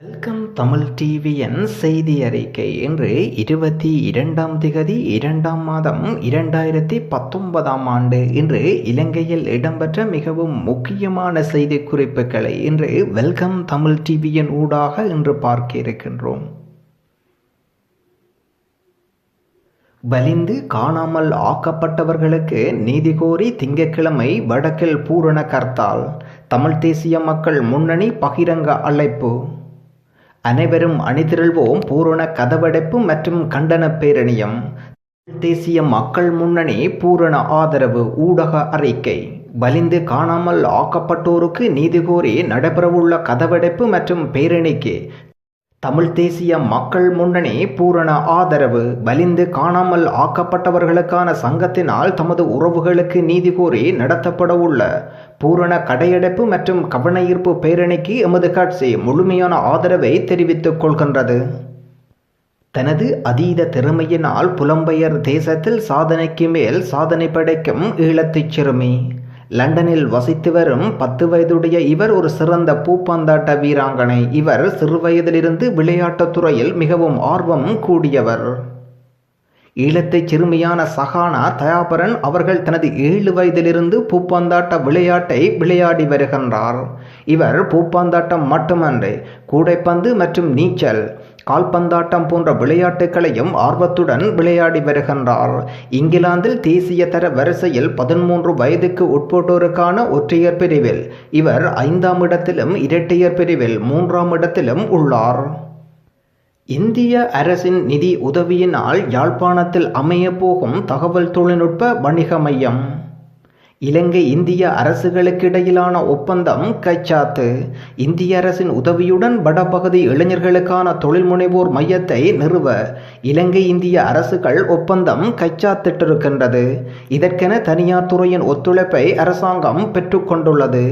Welcome Tamil டிவியின் செய்தி அறிக்கை. இன்று 22ஆம் திகதி 2ஆம் மாதம் 2019ஆம் ஆண்டு. இன்று இலங்கையில் இடம்பெற்ற மிகவும் முக்கியமான செய்தி குறிப்புகளை இன்று வெல்கம் தமிழ் டிவியின் ஊடாக இன்று பார்க்க இருக்கின்றோம். வலிந்து காணாமல் ஆக்கப்பட்டவர்களுக்கு நீதி கோரி திங்கட்கிழமை வடக்கில் பூரண கர்த்தால். தமிழ் தேசிய மக்கள் முன்னணி பகிரங்க அழைப்பு. அனைவரும் அணிதிரள்வோம் பூரண கதவடைப்பு மற்றும் கண்டன பேரணியம். தேசிய மக்கள் முன்னணி பூரண ஆதரவு. ஊடக அறிக்கை. வலிந்து காணாமல் ஆக்கப்பட்டோருக்கு நீதி கோரி நடைபெறவுள்ள கதவடைப்பு மற்றும் பேரணிக்கு தமிழ் தேசிய மக்கள் முன்னணி பூரண ஆதரவு. வலிந்து காணாமல் ஆக்கப்பட்டவர்களுக்கான சங்கத்தினால் தமது உறவுகளுக்கு நீதி கோரி நடத்தப்படவுள்ள பூரண கடையடைப்பு மற்றும் கவனஈர்ப்பு பேரணிக்கு எமது கட்சி முழுமையான ஆதரவை தெரிவித்துக் கொள்கின்றது. தனது அதீத திறமையினால் புலம்பெயர் தேசத்தில் சாதனைக்கு மேல் சாதனை படைக்கும் ஈழத்துச் சிறுமி. லண்டனில் வசித்து வரும் 10 வயதுடைய இவர் ஒரு சிறந்த பூப்பந்தாட்ட வீராங்கனை. இவர் சிறுவயதிலிருந்து விளையாட்டுத் துறையில் மிகவும் ஆர்வம் கூடியவர். ஈழத்தைச் சிறுமியான சஹானா தயாபரன் அவர்கள் தனது 7 வயதிலிருந்து பூப்பந்தாட்ட விளையாட்டை விளையாடி வருகின்றார். இவர் பூப்பந்தாட்டம் மட்டுமன்றி கூடைப்பந்து மற்றும் நீச்சல், கால்பந்தாட்டம் போன்ற விளையாட்டுகளையும் ஆர்வத்துடன் விளையாடி வருகின்றார். இங்கிலாந்தில் தேசிய தர வரிசையில் 13 வயதுக்கு உட்பட்டோருக்கான ஒற்றையர் பிரிவில் இவர் 5ஆம் இடத்திலும் இரட்டையர் பிரிவில் 3ஆம் இடத்திலும் உள்ளார். இந்திய அரசின் நிதி உதவியினால் யாழ்ப்பாணத்தில் அமைய போகும் தகவல் தொழில்நுட்ப வணிக மையம். இலங்கை இந்திய அரசுகளுக்கு இடையிலான ஒப்பந்தம் கைச்சாத்து. இந்திய அரசின் உதவியுடன் வடபகுதி இளைஞர்களுக்கான தொழில் முனைவோர் மையத்தை நிறுவ இலங்கை இந்திய அரசுகள் ஒப்பந்தம் கைச்சாத்திட்டிருக்கின்றது. இதற்கென தனியார் துறையின் ஒத்துழைப்பை அரசாங்கம் பெற்றுக்கொண்டுள்ளது.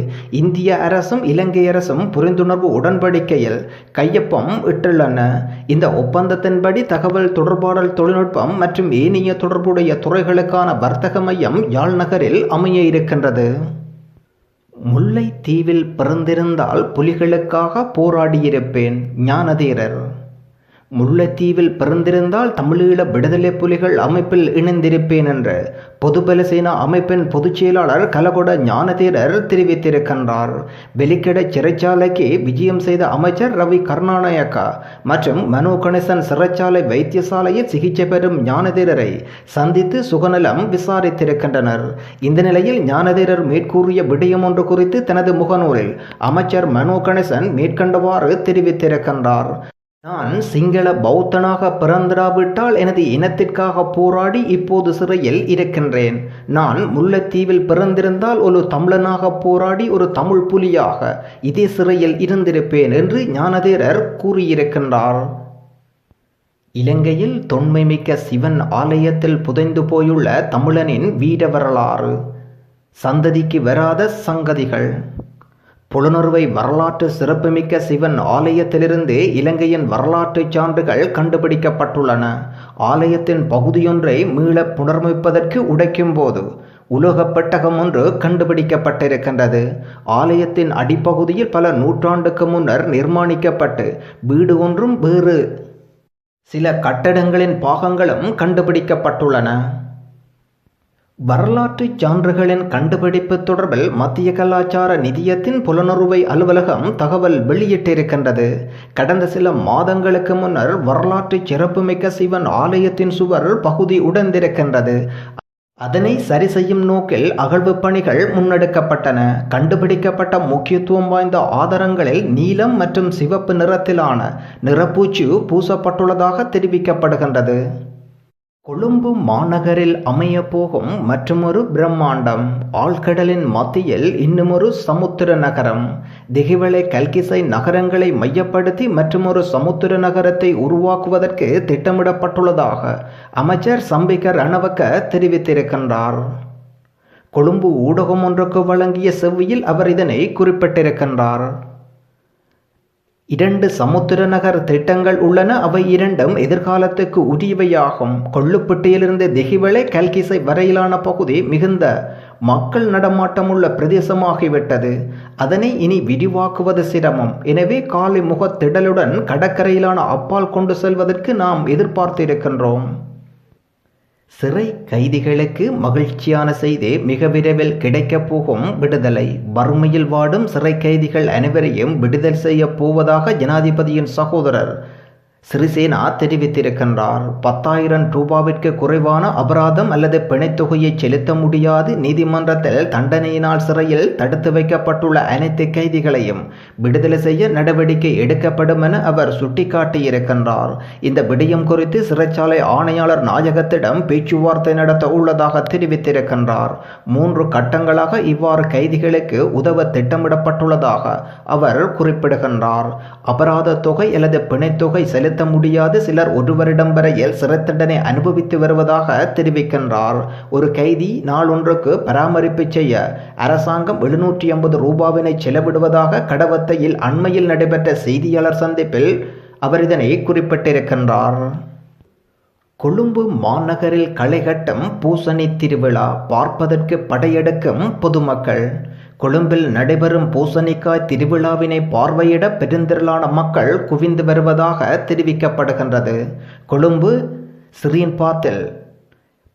இந்திய அரசும் இலங்கை அரசும் புரிந்துணர்வு உடன்படிக்கையில் கையொப்பம் இட்டுள்ளன. இந்த ஒப்பந்தத்தின்படி தகவல் தொடர்பாடல் தொழில்நுட்பம் மற்றும் ஏனைய தொடர்புடைய துறைகளுக்கான வர்த்தக மையம் யாழ் நகரில் அமைய இருக்கின்றது. முல்லைத்தீவில் பிறந்திருந்தால் புலிகளுக்காக போராடியிருப்பேன். ஞானதீரர். முல்லைத்தீவில் பிறந்திருந்தால் தமிழீழ விடுதலை புலிகள் அமைப்பில் இணைந்திருப்பேன் என்று பொதுபல சேனா அமைப்பின் பொதுச் செயலாளர் கலகொட ஞானதீரர் தெரிவித்திருக்கின்றார். வெலிக்கடை சிறைச்சாலைக்கு விஜயம் செய்த அமைச்சர் ரவி கருணாநாயக்க மற்றும் மனோ கணேசன் சிறைச்சாலை வைத்தியசாலையில் சிகிச்சை பெறும் ஞானதீரரை சந்தித்து சுகநலம் விசாரித்திருக்கின்றனர். இந்த நிலையில் ஞானதீரர் மேற்கூறிய விடயம் ஒன்று குறித்து தனது முகநூலில் அமைச்சர் மனோ கணேசன் மேற்கண்டவாறு தெரிவித்திருக்கின்றார். நான் சிங்கள பௌத்தனாக பிறந்திராவிட்டால் எனது இனத்திற்காக போராடி இப்போது சிறையில் இருக்கின்றேன். நான் முல்லைத்தீவில் பிறந்திருந்தால் ஒரு தமிழனாக போராடி ஒரு தமிழ் புலியாக இதே சிறையில் இருந்திருப்பேன் என்று ஞானதீரர் கூறியிருக்கின்றார். இலங்கையில் தொன்மைமிக்க சிவன் ஆலயத்தில் புதைந்து போயுள்ள தமிழனின் வீர வரலாறு. சந்ததிக்கு வராத சங்கதிகள். புலனறுவை வரலாற்று சிறப்புமிக்க சிவன் ஆலயத்திலிருந்து இலங்கையின் வரலாற்று சான்றுகள் கண்டுபிடிக்கப்பட்டுள்ளன. ஆலயத்தின் பகுதியொன்றை மீள புனர்மிப்பதற்கு உடைக்கும் போது உலோக பெட்டகம் ஒன்று கண்டுபிடிக்கப்பட்டிருக்கின்றது. ஆலயத்தின் அடிப்பகுதியில் பல நூற்றாண்டுக்கு முன்னர் நிர்மாணிக்கப்பட்டு வீடு ஒன்றும் வேறு சில கட்டடங்களின் பாகங்களும் கண்டுபிடிக்கப்பட்டுள்ளன. வரலாற்று சான்றுகளின் கண்டுபிடிப்பு தொடர்பில் மத்திய கலாச்சார நிதியத்தின் புலனறுவை அலுவலகம் தகவல் வெளியிட்டிருக்கின்றது. கடந்த சில மாதங்களுக்கு முன்னர் வரலாற்று சிறப்புமிக்க சிவன் ஆலயத்தின் சுவர் பகுதி உடைந்திருக்கின்றது. அதனை சரி செய்யும் நோக்கில் அகழ்வு பணிகள் முன்னெடுக்கப்பட்டன. கண்டுபிடிக்கப்பட்ட முக்கியத்துவம் வாய்ந்த ஆதாரங்களில் நீலம் மற்றும் சிவப்பு நிறத்திலான நிறப்பூச்சு பூசப்பட்டுள்ளதாக தெரிவிக்கப்படுகின்றது. கொழும்பு மாநகரில் அமைய போகும் மற்றுமொரு பிரம்மாண்டம். ஆழ்கடலின் மத்தியில் இன்னுமொரு சமுத்திர நகரம். திகிவளை கல்கிசை நகரங்களை மையப்படுத்தி மற்றுமொரு சமுத்திர நகரத்தை உருவாக்குவதற்கு திட்டமிடப்பட்டுள்ளதாக அமைச்சர் சம்பிக்க ரணவக்க தெரிவித்திருக்கின்றார். கொழும்பு ஊடகம் ஒன்றுக்கு வழங்கிய செவ்வியில் அவர் இதனை குறிப்பிட்டிருக்கின்றார். 2 சமுத்திர நகர் திட்டங்கள் உள்ளன. அவை இரண்டும் எதிர்காலத்துக்கு உரியவையாகும். கொள்ளுப்பட்டியிலிருந்து திகிவளை கல்கிசை வரையிலான பகுதி மிகுந்த மக்கள் நடமாட்டமுள்ள பிரதேசமாகிவிட்டது. அதனை இனி விரிவாக்குவது சிரமம். எனவே காலை முகத்திடலுடன் கடற்கரையிலான அப்பால் கொண்டு செல்வதற்கு நாம் எதிர்பார்த்திருக்கின்றோம். சிறை கைதிகளுக்கு மகிழ்ச்சியான செய்தி, மிக விரைவில் கிடைக்கப் போகும் விடுதலை. வறுமையில் வாடும் சிறை கைதிகள் அனைவரையும் விடுதலை செய்ய போவதாக ஜனாதிபதியின் சகோதரர் சிறிசேனா தெரிவித்திருக்கின்றார். 10,000 ரூபாவிற்கு குறைவான அபராதம் அல்லது பிணைத்தொகையை செலுத்த முடியாது. நீதிமன்றத்தில் தண்டனையினால் சிறையில் தடுத்து வைக்கப்பட்டுள்ள அனைத்து கைதிகளையும் விடுதலை செய்ய நடவடிக்கை எடுக்கப்படும் என அவர் சுட்டிக்காட்டியிருக்கின்றார். இந்த விடயம் குறித்து சிறைச்சாலை ஆணையாளர் நாயகத்திடம் பேச்சுவார்த்தை நடத்த உள்ளதாக தெரிவித்திருக்கின்றார். 3 கட்டங்களாக இவ்வாறு கைதிகளுக்கு உதவ திட்டமிடப்பட்டுள்ளதாக அவர் குறிப்பிடுகின்றார். அபராத தொகை அல்லது பிணைத்தொகை செலுத்த முடியாது. சிலர் 1 வருடம் வரையில் சிறை தண்டனை அனுபவித்து வருவதாக தெரிவிக்கின்றார். ஒரு கைதி நாளொன்றுக்கு பராமரிப்பு செய்ய அரசாங்கம் 750 ரூபாவினை செலவிடுவதாக கடவத்தையில் அண்மையில் நடைபெற்ற செய்தியாளர் சந்திப்பில் அவர் இதனை குறிப்பிட்டிருக்கின்றார். கொழும்பு மாநகரில் களைகட்டும் பூசணி திருவிழா பார்ப்பதற்கு படையெடுக்கும் பொதுமக்கள். கொழும்பில் நடைபெறும் பூசணிக்காய் திருவிழாவினை பார்வையிட பெருந்திரளான மக்கள் குவிந்து வருவதாக தெரிவிக்கப்படுகின்றது. கொழும்பு சிரீன்பாத்தில்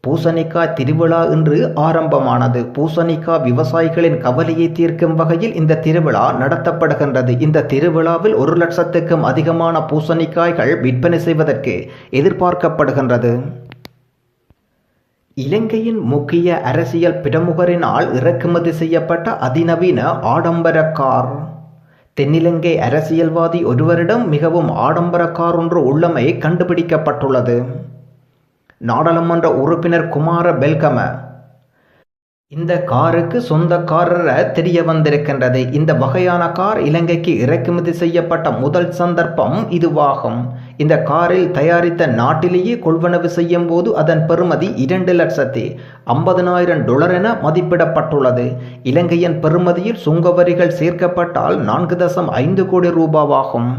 பூசணிக்காய் திருவிழா இன்று ஆரம்பமானது. பூசணிக்காய் விவசாயிகளின் கவலையை தீர்க்கும் வகையில் இந்த திருவிழா நடத்தப்படுகின்றது. இந்த திருவிழாவில் 1 லட்சத்துக்கும் அதிகமான பூசணிக்காய்கள் விற்பனை செய்வதற்கு எதிர்பார்க்கப்படுகின்றது. இலங்கையின் முக்கிய அரசியல் பிரமுகரினால் இறக்குமதி செய்யப்பட்ட அதிநவீன ஆடம்பர கார். தென்னிலங்கை அரசியல்வாதி ஒருவரிடம் மிகவும் ஆடம்பர கார் ஒன்று உள்ளமை கண்டுபிடிக்கப்பட்டுள்ளது. நாடாளுமன்ற உறுப்பினர் குமார பெல்கம இந்த காருக்கு சொந்தக்காரர் தெரிய வந்திருக்கின்றது. இந்த வகையான கார் இலங்கைக்கு இறக்குமதி செய்யப்பட்ட முதல் சந்தர்ப்பம் இதுவாகும். இந்த காரில் தயாரித்த நாட்டிலேயே கொள்வனவு செய்யும் போது அதன் பெறுமதி $2,50,000 என மதிப்பிடப்பட்டுள்ளது. இலங்கையின் பெறுமதியில் சுங்கவரிகள் சேர்க்கப்பட்டால் 4.5 கோடி ரூபாவாகும்.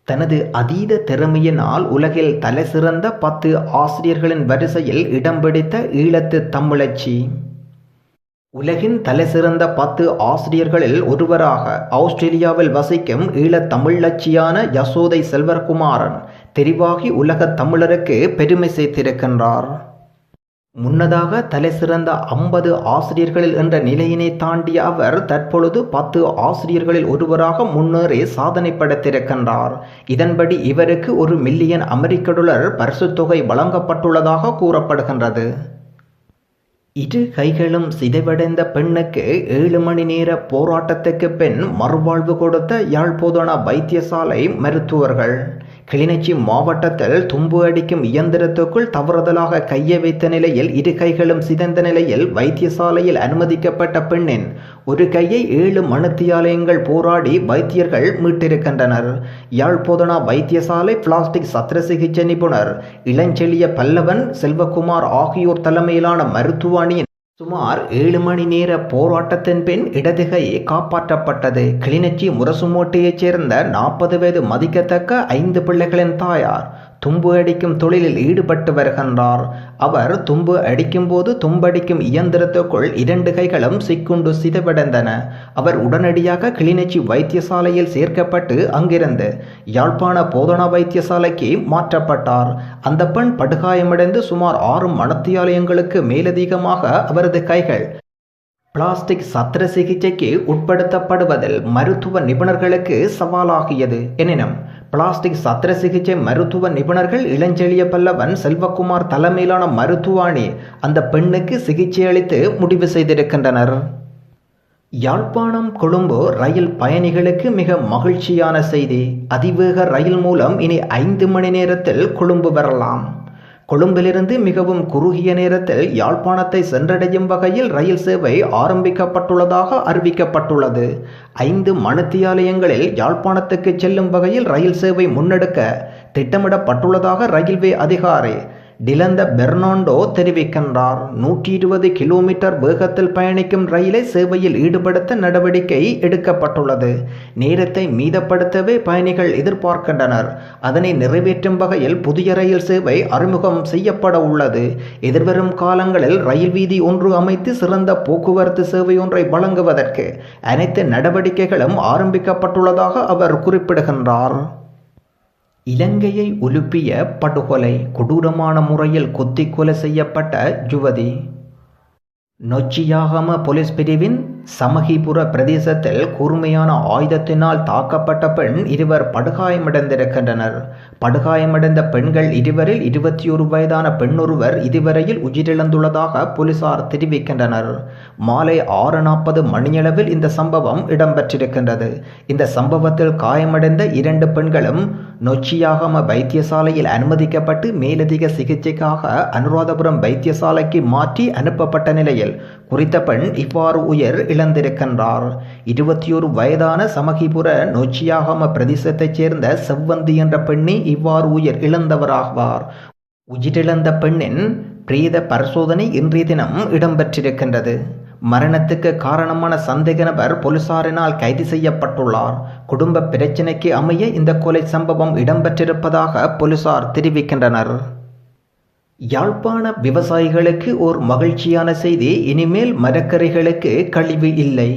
தனது அதீத திறமையினால் உலகில் தலைசிறந்த 10 ஆசிரியர்களின் வரிசையில் இடம் பிடித்த ஈழத்து தமிழச்சி. உலகின் தலைசிறந்த 10 ஆசிரியர்களில் ஒருவராக ஆஸ்திரேலியாவில் வசிக்கும் ஈழத் தமிழச்சியான யசோதை செல்வகுமாரன் தெரிவாகி உலகத் தமிழருக்கு பெருமை சேர்த்திருக்கின்றார். முன்னதாக தலைசிறந்த 50 ஆசிரியர்களில் என்ற நிலையினை தாண்டிய அவர் தற்பொழுது 10 ஆசிரியர்களில் ஒருவராக முன்னேறி சாதனை படைத்திருக்கின்றார். இதன்படி இவருக்கு $1 மில்லியன் பரிசுத் தொகை வழங்கப்பட்டுள்ளதாக கூறப்படுகின்றது. 2 கைகளும் சிதைவடைந்த பெண்ணுக்கு 7 மணி நேர போராட்டத்துக்கு பின் மறுவாழ்வு கொடுத்த யாழ்ப்பாண வைத்தியசாலை மருத்துவர்கள். கிளிநொச்சி மாவட்டத்தில் தும்பு அடிக்கும் இயந்திரத்துக்குள் தவறுதலாக கையை வைத்த நிலையில் 2 கைகளும் சிதைந்த நிலையில் வைத்தியசாலையில் அனுமதிக்கப்பட்ட பெண்ணின் ஒரு கையை 7 மணித்தியாலயங்கள் போராடி வைத்தியர்கள் மீட்டிருக்கின்றனர். யாழ்ப்பாண வைத்தியசாலை பிளாஸ்டிக் சத்திர சிகிச்சை நிபுணர் இளஞ்செழிய பல்லவன் செல்வகுமார் ஆகியோர் தலைமையிலான மருத்துவ அணியின் சுமார் 7 மணி நேர போராட்டத்தின் பின் இடதுகை காப்பாற்றப்பட்டது. கிளிநொச்சி முரசுமோட்டையைச் சேர்ந்த 40 வயது மதிக்கத்தக்க 5 பிள்ளைகளின் தாயார் தும்பு அடிக்கும் தொழிலில் ஈடுபட்டு வருகின்றார். அவர் தும்பு அடிக்கும் போது தும்படிக்கும் இயந்திரத்துக்குள் 2 கைகளும் சிக்குண்டு சிதைவடைந்தன. அவர் உடனடியாக கிளிநொச்சி வைத்தியசாலையில் சேர்க்கப்பட்டு அங்கிருந்து யாழ்ப்பாண போதனா வைத்தியசாலைக்கு மாற்றப்பட்டார். அந்த பெண் படுகாயமடைந்து சுமார் 6 மணித்தியாலயங்களுக்கு மேலதிகமாக அவரது கைகள் பிளாஸ்டிக் சத்திர சிகிச்சைக்கு உட்படுத்தப்படுவதில் மருத்துவ நிபுணர்களுக்கு சவாலாகியது. எனினும் பிளாஸ்டிக் சத்திர சிகிச்சை மருத்துவ நிபுணர்கள் இளஞ்செழிய பல்லவன் செல்வகுமார் தலைமையிலான மருத்துவ அணி அந்த பெண்ணுக்கு சிகிச்சை அளித்து முடிவு செய்திருக்கின்றனர். யாழ்ப்பாணம் கொழும்பு ரயில் பயணிகளுக்கு மிக மகிழ்ச்சியான செய்தி. அதிவேக ரயில் மூலம் இனி 5 மணி நேரத்தில் கொழும்பு வரலாம். கொழும்பிலிருந்து மிகவும் குறுகிய நேரத்தில் யாழ்ப்பாணத்தை சென்றடையும் வகையில் ரயில் சேவை ஆரம்பிக்கப்பட்டுள்ளதாக அறிவிக்கப்பட்டுள்ளது. 5 மணித்தியாலயங்களில் யாழ்ப்பாணத்துக்கு செல்லும் வகையில் ரயில் சேவை முன்னெடுக்க திட்டமிடப்பட்டுள்ளதாக ரயில்வே அதிகாரி டிலந்த பெர்னாண்டோ தெரிவிக்கின்றார். 120 கிலோமீட்டர் வேகத்தில் பயணிக்கும் ரயிலை சேவையில் ஈடுபடுத்த நடவடிக்கை எடுக்கப்பட்டுள்ளது. நேரத்தை மீதப்படுத்தவே பயணிகள் எதிர்பார்க்கின்றனர். அதனை நிறைவேற்றும் வகையில் புதிய ரயில் சேவை அறிமுகம் செய்யப்பட உள்ளது. எதிர்வரும் காலங்களில் ரயில் வீதி ஒன்று அமைத்து சிறந்த போக்குவரத்து சேவை ஒன்றை வழங்குவதற்கு அனைத்து நடவடிக்கைகளும் ஆரம்பிக்கப்பட்டுள்ளதாக அவர் குறிப்பிடுகின்றார். இலங்கையை உலுப்பிய படுகொலை. கொடூரமான முறையில் குத்திக் கொலை செய்யப்பட்ட யுவதி. நொச்சியாகம போலீஸ் பிரிவின் சமகிபுர பிரதேசத்தில் கூர்மையான ஆயுதத்தினால் தாக்கப்பட்ட பெண் இருவர் படுகாயமடைந்திருக்கின்றனர். படுகாயமடைந்த பெண்கள் இருவரில் 21 வயதான பெண்ணொருவர் இதுவரையில் உயிரிழந்துள்ளதாக போலீசார் தெரிவிக்கின்றனர். மாலை 6:40 மணியளவில் இந்த சம்பவம் இடம்பெற்றிருக்கின்றது. இந்த சம்பவத்தில் காயமடைந்த 2 பெண்களும் நொச்சியாகம வைத்தியசாலையில் அனுமதிக்கப்பட்டு மேலதிக சிகிச்சைக்காக அனுராதபுரம் வைத்தியசாலைக்கு மாற்றி அனுப்பப்பட்ட நிலையில் குறித்த பெண் இவ்வாறு உயிர் இழந்திருக்கின்றார். 21 வயதான சமகிபுர நொச்சியாகம பிரதேசத்தைச் சேர்ந்த செவ்வந்தி என்ற பெண்ணே இவ்வாறு உயிர் இழந்தவராவார். உயிரிழந்த பெண்ணின் பிரேத பரிசோதனை இன்றைய தினம் இடம்பெற்றிருக்கின்றது. மரணத்துக்கு காரணமான சந்தேக நபர் போலீசாரினால் கைது செய்யப்பட்டுள்ளார். குடும்ப பிரச்சினைக்கு அமைய இந்த கொலை சம்பவம் இடம்பெற்றிருப்பதாக போலீசார் தெரிவிக்கின்றனர். யாழ்ப்பாண விவசாயிகளுக்கு ஓர் மகிழ்ச்சியான செய்தி. இனிமேல் மரக்கறிகளுக்கு கழிவு இல்லை.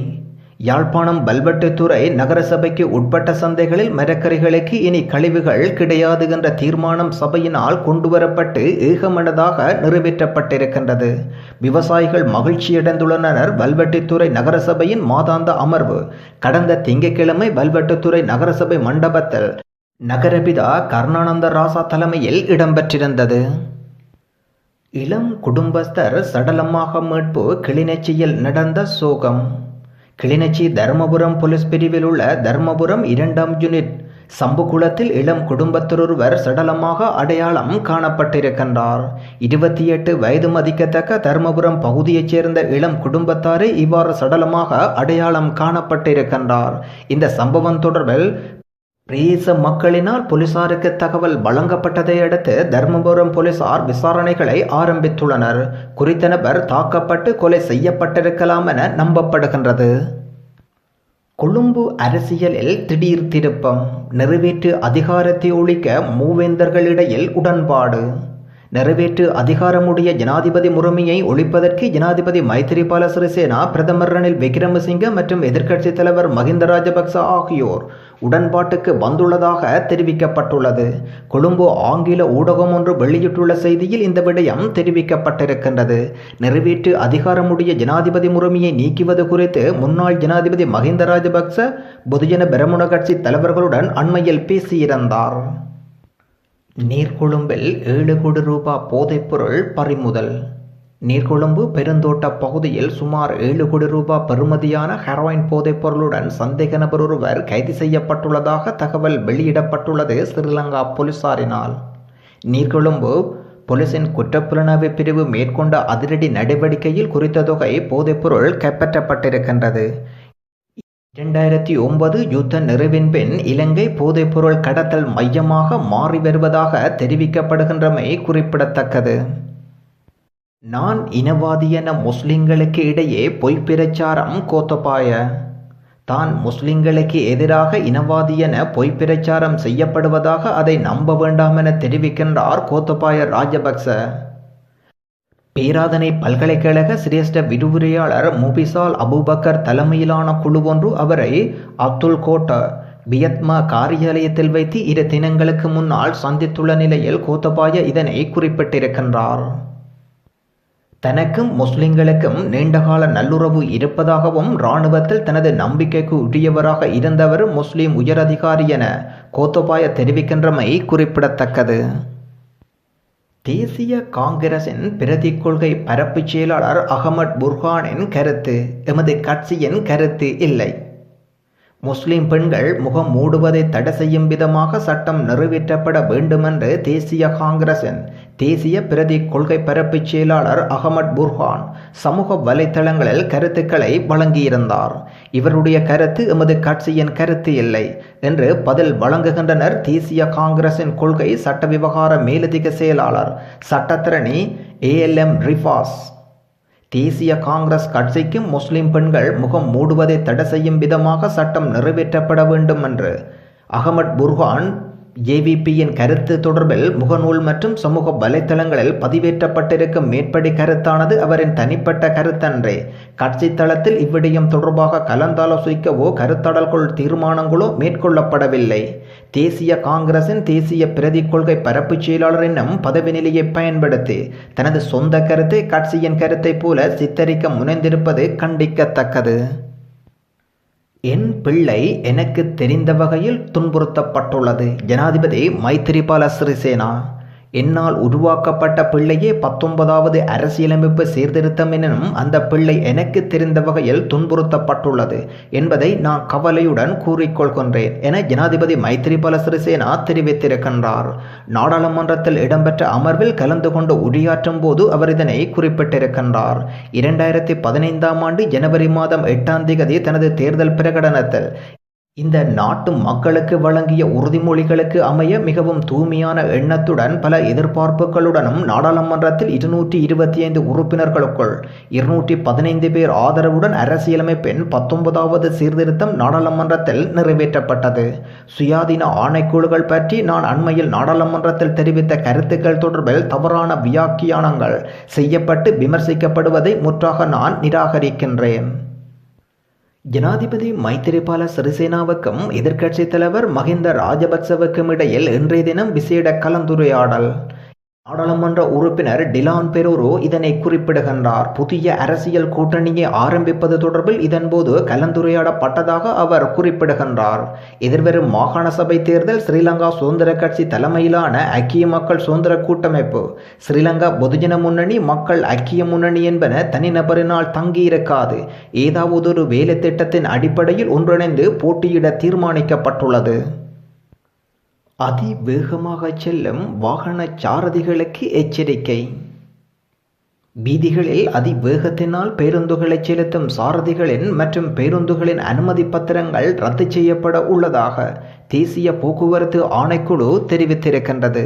யாழ்ப்பாணம் வல்வெட்டித்துறை நகரசபைக்கு உட்பட்ட சந்தைகளில் மரக்கறிகளுக்கு இனி கழிவுகள் கிடையாது என்ற தீர்மானம் சபையினால் கொண்டுவரப்பட்டு ஏகமனதாக நிறைவேற்றப்பட்டிருக்கின்றது. விவசாயிகள் மகிழ்ச்சியடைந்துள்ளனர். வல்வெட்டித்துறை நகரசபையின் மாதாந்த அமர்வு கடந்த திங்கட்கிழமை வல்வெட்டித்துறை நகரசபை மண்டபத்தில் நகரபிதா கருணானந்த ராசா தலைமையில் இடம்பெற்றிருந்தது. இளம் குடும்பஸ்தர் சடலமாக மீட்பு. கிளிநொச்சியில் நடந்த சோகம். கிளிநொச்சி தர்மபுரம் போலீஸ் பிரிவில் உள்ள தர்மபுரம் 2ஆம் யூனிட் சம்புகுளத்தில் இளம் குடும்பத்தினொருவர் சடலமாக அடையாளம் காணப்பட்டிருக்கின்றார். 28 வயது மதிக்கத்தக்க தர்மபுரம் பகுதியைச் சேர்ந்த இளம் குடும்பத்தாரே இவ்வாறு சடலமாக அடையாளம் காணப்பட்டிருக்கின்றார். இந்த சம்பவம் தொடர்பில் பிரதேச மக்களினால் போலீசாருக்கு தகவல் வழங்கப்பட்டதை அடுத்து தர்மபுரம் போலீசார் விசாரணைகளை ஆரம்பித்துள்ளனர். குறித்த நபர் தாக்கப்பட்டு கொலை செய்யப்பட்டிருக்கலாம் என நம்பப்படுகின்றது. கொழும்பு அரசியலில் திடீர் திருப்பம். நிறைவேற்று அதிகாரத்தை ஒழிக்க மூவேந்தர்களிடையில் உடன்பாடு. நிறைவேற்று அதிகாரமுடைய ஜனாதிபதி முறைமையை ஒழிப்பதற்கு ஜனாதிபதி மைத்திரிபால சிறிசேனா, பிரதமர் ரணில் விக்ரமசிங்க மற்றும் எதிர்க்கட்சித் தலைவர் மஹிந்த ராஜபக்ச ஆகியோர் உடன்பாட்டுக்கு வந்துள்ளதாக தெரிவிக்கப்பட்டுள்ளது. கொழும்பு ஆங்கில ஊடகம் ஒன்று வெளியிட்டுள்ள செய்தியில் இந்த விடயம் தெரிவிக்கப்பட்டிருக்கின்றது. நிறைவேற்று அதிகாரமுடைய ஜனாதிபதி முறைமையை நீக்குவது குறித்து முன்னாள் ஜனாதிபதி மஹிந்த ராஜபக்ச பொதுஜன பெரமுன கட்சி தலைவர்களுடன் அண்மையில் பேசியிருந்தார். நீர்கொழும்பில் 7 கோடி ரூபாய் போதைப்பொருள் பறிமுதல். நீர்கொழும்பு பெருந்தோட்ட பகுதியில் சுமார் 7 கோடி ரூபாய் பெறுமதியான ஹெரோயின் போதைப்பொருளுடன் சந்தேக நபர் ஒருவர் கைது செய்யப்பட்டுள்ளதாக தகவல் வெளியிடப்பட்டுள்ளது ஸ்ரீலங்கா போலீசாரினால். நீர்கொழும்பு போலீசின் குற்றப்புலனாய்வு பிரிவு மேற்கொண்ட அதிரடி நடவடிக்கையில் குறித்த தொகை போதைப்பொருள் கைப்பற்றப்பட்டிருக்கின்றது. 2009 யுத்த நிறைவின் பின் இலங்கை போதைப்பொருள் கடத்தல் மையமாக மாறி வருவதாக தெரிவிக்கப்படுகின்றமை குறிப்பிடத்தக்கது. நான் இனவாதி என முஸ்லிம்களுக்கு இடையே பொய் பிரச்சாரம். கோத்தபாய தான் முஸ்லிம்களுக்கு எதிராக இனவாதி என பொய் பிரச்சாரம் செய்யப்படுவதாக அதை நம்ப வேண்டாம் என தெரிவிக்கின்றார் கோத்தபாய ராஜபக்ச. பேராதனை பல்கலைக்கழக சிரேஷ்ட விரிவுரையாளர் முபிசால் அபுபக்கர் தலைமையிலான குழு ஒன்று அவரை அப்துல் கோட்ட வியத்மா காரியாலயத்தில் வைத்து 2 தினங்களுக்கு முன்னால் சந்தித்துள்ள நிலையில் கோத்தபாய இதனை குறிப்பிட்டிருக்கின்றார். தனக்கும் முஸ்லிம்களுக்கும் நீண்டகால நல்லுறவு இருப்பதாகவும் இராணுவத்தில் தனது நம்பிக்கைக்கு உரியவராக இருந்தவர் முஸ்லிம் உயரதிகாரி என கோத்தபாய தெரிவிக்கின்றமை குறிப்பிடத்தக்கது. தேசிய காங்கிரசின் பிரதி கொள்கை பரப்பு செயலாளர் அகமட் புர்ஹானின் கருத்து எமது கட்சியின் கருத்து இல்லை. முஸ்லிம் பெண்கள் முகம் மூடுவதை தடை செய்யும் விதமாக சட்டம் நிறைவேற்றப்பட வேண்டுமென்று தேசிய காங்கிரசின் தேசிய பிரதி கொள்கை பரப்புச் செயலாளர் அகமட் புர்ஹான் சமூக வலைத்தளங்களில் கருத்துக்களை வழங்கியிருந்தார். இவருடைய கருத்து எமது கட்சியின் கருத்து இல்லை என்று பதில் வழங்குகின்றனர் தேசிய காங்கிரசின் கொள்கை சட்ட விவகார மேலதிக செயலாளர் சட்டத்தரணி ALM ரிஃபாஸ். தேசிய காங்கிரஸ் கட்சிக்கும் முஸ்லிம் பெண்கள் முகம் மூடுவதை தடை செய்யும் விதமாக சட்டம் நிறைவேற்றப்பட வேண்டும் என்று அகமட் புர்ஹான் JVPயின் கருத்து தொடர்பில் முகநூல் மற்றும் சமூக வலைத்தளங்களில் பதிவேற்றப்பட்டிருக்கும் மேற்படி கருத்தானது அவரின் தனிப்பட்ட கருத்தன்றே. கட்சி தளத்தில் இவ்விடயம் தொடர்பாக கலந்தாலோசிக்கவோ கருத்தாடல்கள் தீர்மானங்களோ மேற்கொள்ளப்படவில்லை. தேசிய காங்கிரசின் தேசிய பிரதி கொள்கை பரப்புச் செயலாளர் என்னும் பதவி நிலையை பயன்படுத்தி தனது சொந்த கருத்தை கட்சியின் கருத்தை போல சித்தரிக்க முனைந்திருப்பது கண்டிக்கத்தக்கது. என் பிள்ளை எனக்கு தெரிந்த வகையில் துன்புறுத்தப்பட்டுள்ளது. ஜனாதிபதி மைத்திரிபால சிறிசேனா. என்னால் உருவாக்கப்பட்ட பிள்ளையே 19வது அரசியலமைப்பு சீர்திருத்தம் எனும் அந்த பிள்ளை எனக்கு தெரிந்த வகையில் துன்புறுத்தப்பட்டுள்ளது என்பதை நான் கவலையுடன் கூறிக்கொள்கின்றேன் என ஜனாதிபதி மைத்திரிபால சிறிசேனா தெரிவித்திருக்கின்றார். நாடாளுமன்றத்தில் இடம்பெற்ற அமர்வில் கலந்து கொண்டு உரையாற்றும் போது அவர் இதனை குறிப்பிட்டிருக்கின்றார். 2015ஆம் ஆண்டு ஜனவரி மாதம் 8ஆம் தேதி தனது தேர்தல் பிரகடனத்தில் இந்த நாட்டு மக்களுக்கு வழங்கிய உறுதிமொழிகளுக்கு அமைய மிகவும் தூய்மையான எண்ணத்துடன் பல எதிர்பார்ப்புகளுடனும் நாடாளுமன்றத்தில் 225 உறுப்பினர்களுக்குள் 215 பேர் ஆதரவுடன் அரசியலமைப்பின் 19வது சீர்திருத்தம் நாடாளுமன்றத்தில் நிறைவேற்றப்பட்டது. சுயாதீன ஆணைக்குழுக்கள் பற்றி நான் அண்மையில் நாடாளுமன்றத்தில் தெரிவித்த கருத்துக்கள் தொடர்பில் தவறான வியாக்கியானங்கள் செய்யப்பட்டு விமர்சிக்கப்படுவதை முற்றாக நான் நிராகரிக்கின்றேன். ஜனாதிபதி மைத்திரிபால சிறிசேனாவுக்கும் எதிர்க்கட்சித் தலைவர் மஹிந்த ராஜபக்சவுக்கும் இடையில் இன்றைய தினம் விசேட கலந்துரையாடல். நாடாளுமன்ற உறுப்பினர் டிலான் பெரூரோ இதனை குறிப்பிடுகின்றார். புதிய அரசியல் கூட்டணியை ஆரம்பிப்பது தொடர்பில் இதன்போது கலந்துரையாடப்பட்டதாக அவர் குறிப்பிடுகின்றார். எதிர்வரும் மாகாண சபை தேர்தல் ஸ்ரீலங்கா சுதந்திர கட்சி தலைமையிலான ஐக்கிய மக்கள் சுதந்திர கூட்டமைப்பு, ஸ்ரீலங்கா பொதுஜன முன்னணி, மக்கள் ஐக்கிய முன்னணி என்பன தனிநபரினால் தங்கியிருக்காது. ஏதாவது ஒரு வேலை திட்டத்தின் அடிப்படையில் ஒன்றிணைந்து போட்டியிட தீர்மானிக்கப்பட்டுள்ளது. அதிவேகமாக செல்லும் வாகன சாரதிகளுக்கு எச்சரிக்கை. வீதிகளில் அதிவேகத்தினால் பேருந்துகளை செலுத்தும் சாரதிகளின் மற்றும் பேருந்துகளின் அனுமதி பத்திரங்கள் ரத்து செய்யப்பட உள்ளதாக தேசிய போக்குவரத்து ஆணைக்குழு தெரிவித்திருக்கின்றது.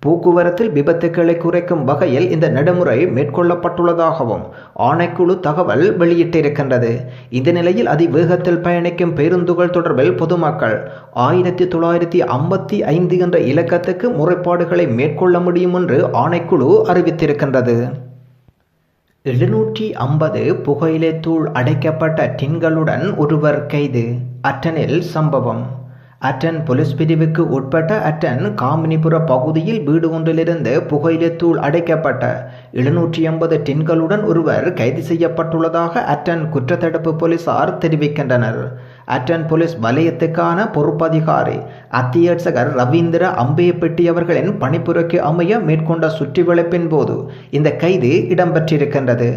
போக்குவரத்தில் விபத்துக்களை குறைக்கும் வகையில் இந்த நடைமுறை மேற்கொள்ளப்பட்டுள்ளதாகவும் ஆணைக்குழு தகவல் வெளியிட்டிருக்கின்றது. இந்த நிலையில் அதிவேகத்தில் பயணிக்கும் பேருந்துகள் தொடர்பில் பொதுமக்கள் 1955 என்ற இலக்கத்துக்கு முறைப்பாடுகளை மேற்கொள்ள முடியும் என்று ஆணைக்குழு அறிவித்திருக்கின்றது. 750 புகையிலை தூள் அடைக்கப்பட்ட டின்களுடன் ஒருவர் கைது. அட்டனில் சம்பவம். அட்டன் போலீஸ் பிரிவுக்கு உட்பட்ட அட்டன் காமினிபுர பகுதியில் வீடு ஒன்றிலிருந்து புகையிலை தூள் அடைக்கப்பட்ட 750 டின்களுடன் ஒருவர் கைது செய்யப்பட்டுள்ளதாக அட்டன் குற்றத்தடுப்பு போலீசார் தெரிவிக்கின்றனர். அட்டன் போலீஸ் வலயத்துக்கான பொறுப்பதிகாரி அத்தியட்சகர் ரவீந்திர அம்பேப்பெட்டி அவர்களின் பணிப்புரைக்கு அமைய மேற்கொண்ட சுற்றிவளைப்பின் போது இந்த கைது இடம்பெற்றிருக்கின்றது.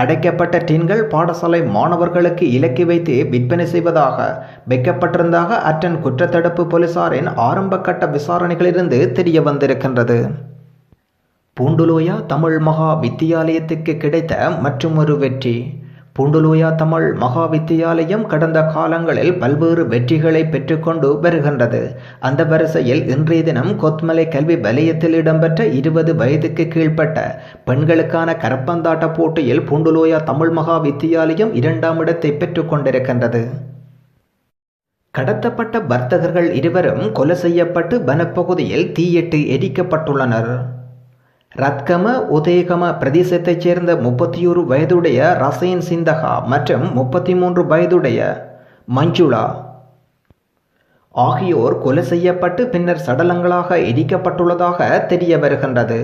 அடைக்கப்பட்ட டின்கள் பாடசாலை மாணவர்களுக்கு இலக்கி வைத்து விற்பனை செய்வதாக வைக்கப்பட்டிருந்தாக அட்டன் குற்றத்தடுப்பு போலீசாரின் ஆரம்ப கட்ட விசாரணைகளிலிருந்து தெரிய வந்திருக்கின்றது. பூண்டுலோயா தமிழ் மகா வித்தியாலயத்துக்கு கிடைத்த மற்றொரு வெற்றி. பூண்டுலோயா தமிழ் மகா வித்தியாலயம் கடந்த காலங்களில் பல்வேறு வெற்றிகளை பெற்றுக்கொண்டு வருகின்றது. அந்த வரிசையில் இன்றைய தினம் கொத்மலை கல்வி வலயத்தில் இடம்பெற்ற 20 வயதுக்கு கீழ்ப்பட்ட பெண்களுக்கான கரப்பந்தாட்ட போட்டியில் பூண்டுலோயா தமிழ் மகா வித்தியாலயம் 2ஆம் இடத்தை பெற்றுக்கொண்டிருக்கின்றது. கடத்தப்பட்ட வர்த்தகர்கள் இருவரும் கொலை செய்யப்பட்டு வனப்பகுதியில் தீயிட்டு எரிக்கப்பட்டுள்ளனர். ரத்கம உதேகம பிரதேசத்தைச் சேர்ந்த 31 வயதுடைய ரசேன் சிந்தகா மற்றும் 33 வயதுடைய மஞ்சுளா ஆகியோர் கொலை செய்யப்பட்டு பின்னர் சடலங்களாக எரிக்கப்பட்டுள்ளதாக தெரிய வருகின்றது.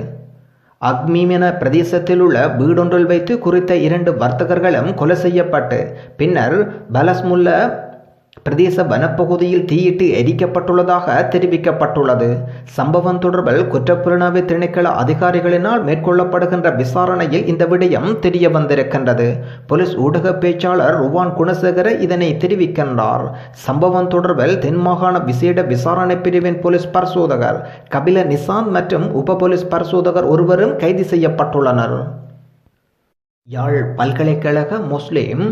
அக்மிமென பிரதேசத்தில் உள்ள வீடொன்றில் வைத்து குறித்த 2 வர்த்தகர்களும் கொலை செய்யப்பட்டு பின்னர் பலஸ்முல்ல பிரதேச வனப்பகுதியில் தீயிட்டு எரிக்கப்பட்டுள்ளதாக தெரிவிக்கப்பட்டுள்ளது. சம்பவம் தொடர்பில் குற்றப்புலனாய்வு திணைக்கள அதிகாரிகளினால் மேற்கொள்ளப்படுகின்ற விசாரணையில் இந்த விடயம் தெரிய வந்திருக்கின்றது. போலீஸ் ஊடக பேச்சாளர் ருவான் குணசேகர இதனை தெரிவிக்கின்றார். சம்பவம் தொடர்பில் தென்மாகாண விசேட விசாரணை பிரிவின் போலீஸ் பரிசோதகர் கபில நிசாந்த் மற்றும் உப போலீஸ் பரிசோதகர் ஒருவரும் கைது செய்யப்பட்டுள்ளனர். யாழ் பல்கலைக்கழக முஸ்லிம்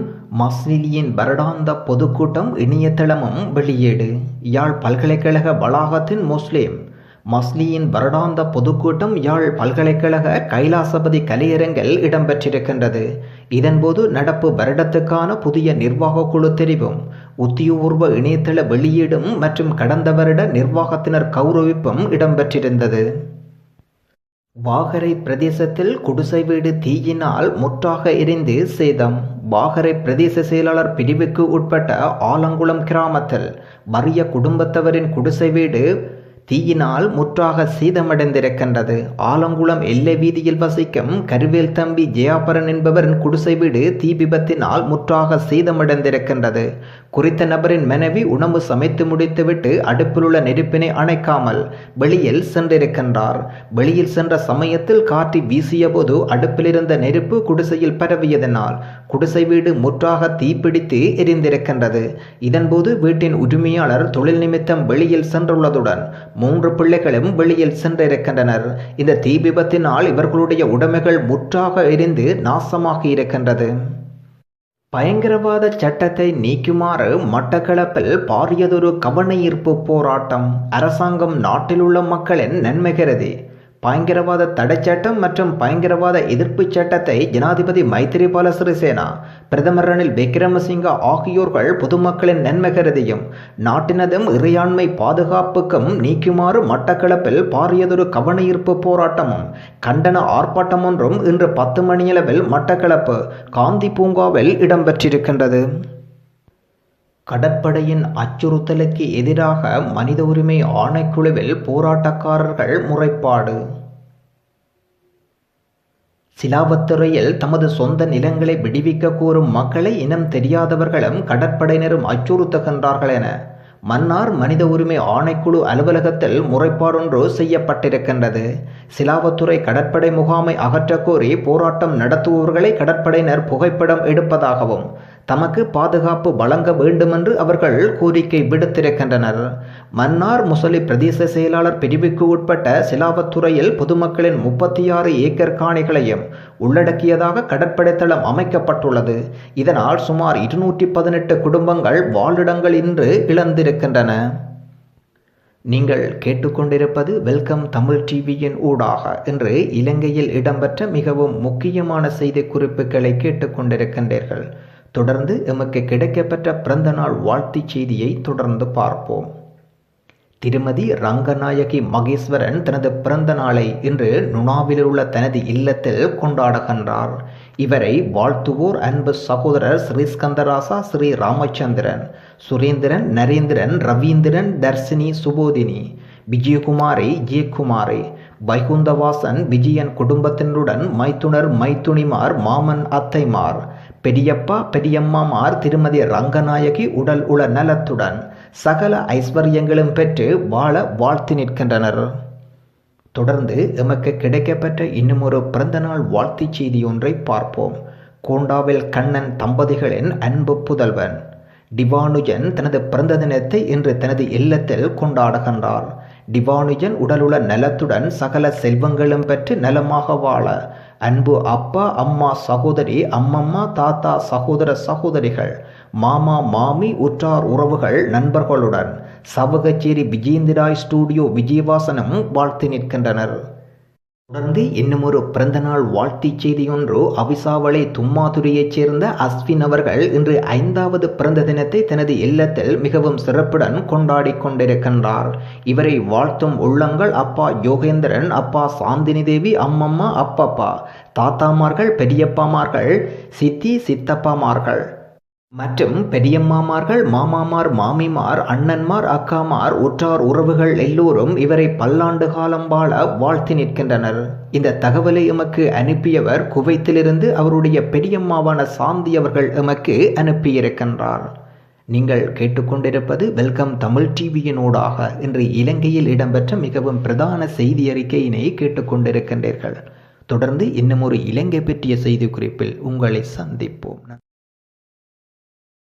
மஸ்லியின் வருடாந்த பொதுக்கூட்டம் இணையதளமும் வெளியீடு. யாழ் பல்கலைக்கழக வளாகத்தின் முஸ்லிம் மஸ்லியின் வருடாந்த பொதுக்கூட்டம் யாழ் பல்கலைக்கழக கைலாசபதி கலையரங்கில் இடம்பெற்றிருக்கின்றது. இதன்போது நடப்பு வருடத்துக்கான புதிய நிர்வாக குழு தெரிவும், உத்தியோகபூர்வ இணையதள வெளியீடும் மற்றும் கடந்த வருட நிர்வாகத்தினர் கௌரவிப்பும் இடம்பெற்றிருந்தது. வாகரை பிரதேசத்தில் குடிசை வீடு தீயினால் முற்றாக எரிந்து சேதம். வாகரை பிரதேச செயலாளர் பிரிவுக்கு உட்பட்ட ஆலங்குளம் கிராமத்தில் வறிய குடும்பத்தவரின் குடிசை வீடு தீயினால் முற்றாக சேதமடைந்திருக்கின்றது. ஆலங்குளம் எல்லை வீதியில் வசிக்கும் கருவேல் தம்பி ஜெயாபரன் என்பவரின் குடிசை வீடு தீ விபத்தினால் முற்றாக சேதமடைந்திருக்கின்றது. குறித்த நபரின் மனைவி உணவு சமைத்து முடித்துவிட்டு அடுப்பில் உள்ள நெருப்பினை அணைக்காமல் வெளியில் சென்றிருக்கின்றார். வெளியில் சென்ற சமயத்தில் காற்று வீசிய போது அடுப்பில் இருந்த நெருப்பு குடிசையில் பரவியதனால் குடிசை வீடு முற்றாக தீப்பிடித்து எரிந்திருக்கின்றது. இதன்போது வீட்டின் உரிமையாளர் தொழில் நிமித்தம் வெளியில் சென்றுள்ளதுடன் 3 பிள்ளைகளும் வெளியில் சென்றிருக்கின்றனர். இந்த தீ விபத்தினால் இவர்களுடைய உடைமைகள் முற்றாக எரிந்து நாசமாகி இருக்கின்றது. பயங்கரவாத சட்டத்தை நீக்குமாறு மட்டக்களப்பில் பாரியதொரு கவனஈர்ப்பு போராட்டம். அரசாங்கம் நாட்டில் உள்ள மக்களின் நன்மை கருதி பயங்கரவாத தடைச்சட்டம் மற்றும் பயங்கரவாத எதிர்ப்பு சட்டத்தை ஜனாதிபதி மைத்திரிபால சிறிசேனா, பிரதமர் ரணில் விக்ரமசிங்க ஆகியோர்கள் பொதுமக்களின் நன்மை கருதியும் நாட்டினதும் இறையாண்மை பாதுகாப்புக்கும் நீக்குமாறு மட்டக்களப்பில் பாரியதொரு கவனஈர்ப்பு போராட்டமும் கண்டன ஆர்ப்பாட்டம் ஒன்றும் இன்று 10 மணியளவில் மட்டக்களப்பு காந்தி பூங்காவில் இடம்பெற்றிருக்கின்றது. கடற்படையின் அச்சுறுத்தலுக்கு எதிராக மனித உரிமை ஆணைக்குழுவில் போராட்டக்காரர்கள் முறைப்பாடு. சிலாவத்துறையில் தமது சொந்த நிலங்களை விடுவிக்க கோரும் மக்களை இனம் தெரியாதவர்களும் கடற்படையினரும் அச்சுறுத்துகின்றார்கள் என மன்னார் மனித உரிமை ஆணைக்குழு அலுவலகத்தில் முறைப்பாடொன்று செய்யப்பட்டிருக்கின்றது. சிலாவத்துறை கடற்படை முகாமை அகற்றக் கோரி போராட்டம் நடத்துபவர்களை கடற்படையினர் புகைப்படம் எடுப்பதாகவும் தமக்கு பாதுகாப்பு வழங்க வேண்டுமென்று அவர்கள் கோரிக்கை விடுத்திருக்கின்றனர். மன்னார் முசலி பிரதேச செயலாளர் பிரிவுக்கு உட்பட்ட சிலாவத்துறையில் பொதுமக்களின் 36 ஏக்கர் காணிகளையும் உள்ளடக்கியதாக கடற்படை தளம் அமைக்கப்பட்டுள்ளது. இதனால் சுமார் 218 குடும்பங்கள் வாழிடங்கள் இன்று இழந்திருக்கின்றன. நீங்கள் கேட்டுக்கொண்டிருப்பது வெல்கம் தமிழ் டிவியின் ஊடாக இன்று இலங்கையில் இடம்பெற்ற மிகவும் முக்கியமான செய்தி குறிப்புகளை கேட்டுக்கொண்டிருக்கின்றீர்கள். தொடர்ந்து எமக்கு கிடைக்கப்பெற்ற பிறந்தநாள் வாழ்த்துச் செய்தியை தொடர்ந்து பார்ப்போம். திருமதி ரங்கநாயகி மகேஸ்வரன் தனது பிறந்த நாளை இன்று நுணாவில் உள்ள தனது இல்லத்தில் கொண்டாடுகின்றார். இவரை வாழ்த்துவோர் அன்பு சகோதரர் ஸ்ரீஸ்கந்தராசா, ஸ்ரீ ராமச்சந்திரன், சுரேந்திரன், நரேந்திரன், ரவீந்திரன், தர்சினி, சுபோதினி, விஜயகுமாரி, ஜெயக்குமாரி, வைகுந்தவாசன், விஜயன் குடும்பத்தினருடன் மைத்துனர், மைத்துணிமார், மாமன், அத்தைமார், பெரியப்பா, பெரியம்மாமார், திருமதி ரங்கநாயகி உடல் உள நலத்துடன் சகல ஐஸ்வர்யங்களும் பெற்று வாழ வாழ்த்தி நிற்கின்றனர். தொடர்ந்து எமக்கு கிடைக்கப்பெற்ற இன்னும் ஒரு பிறந்தநாள் வாழ்த்துச் செய்தி ஒன்றை பார்ப்போம். கோண்டாவில் கண்ணன் தம்பதிகளின் அன்பு புதல்வன் டிவானுஜன் தனது பிறந்த தினத்தை இன்று தனது இல்லத்தில் கொண்டாடுகின்றார். டிவானுஜன் உடலுள்ள நலத்துடன் சகல செல்வங்களும் பெற்று நலமாக வாழ அன்பு அப்பா, அம்மா, சகோதரி, அம்மம்மா, தாத்தா, சகோதர சகோதரிகள், மாமா, மாமி, உற்றார் உறவுகள், நண்பர்களுடன் சவகச்சேரி விஜேந்திராய் ஸ்டூடியோ விஜயவாசனும் வாழ்த்து நிற்கின்றனர். தொடர்ந்து இன்னும் ஒரு பிறந்தநாள் வாழ்த்துச் செய்தி ஒன்று. அவிசாவளை தும்மாதுரையைச் சேர்ந்த அஸ்வின் அவர்கள் இன்று 5வது பிறந்த தினத்தை தனது இல்லத்தில் மிகவும் சிறப்புடன் கொண்டாடி கொண்டிருக்கின்றார். இவரை வாழ்த்தும் உள்ளங்கள் அப்பா யோகேந்திரன், அப்பா சாந்தினி தேவி, அம்மம்மா, அப்பப்பா, தாத்தாமார்கள், பெரியப்பாமார்கள், சித்தி, சித்தப்பாமார்கள் மற்றும் பெரியம்மாமார்கள், மாமாமார், மாமிமார், அண்ணன்மார், அக்காமார், உற்றார் உறவுகள் எல்லோரும் இவரை பல்லாண்டு காலம் வாழ வாழ்த்தி நிற்கின்றனர். இந்த தகவலை எமக்கு அனுப்பியவர் குவைத்திலிருந்து அவருடைய பெரியம்மாவான சாந்தி அவர்கள் எமக்கு அனுப்பியிருக்கின்றார். நீங்கள் கேட்டுக்கொண்டிருப்பது வெல்கம் தமிழ் டிவியினூடாக இன்று இலங்கையில் இடம்பெற்ற மிகவும் பிரதான செய்தி அறிக்கையினை கேட்டுக்கொண்டிருக்கின்றீர்கள். தொடர்ந்து இன்னும் ஒரு இலங்கை பற்றிய செய்தி குறிப்பில் உங்களை சந்திப்போம்.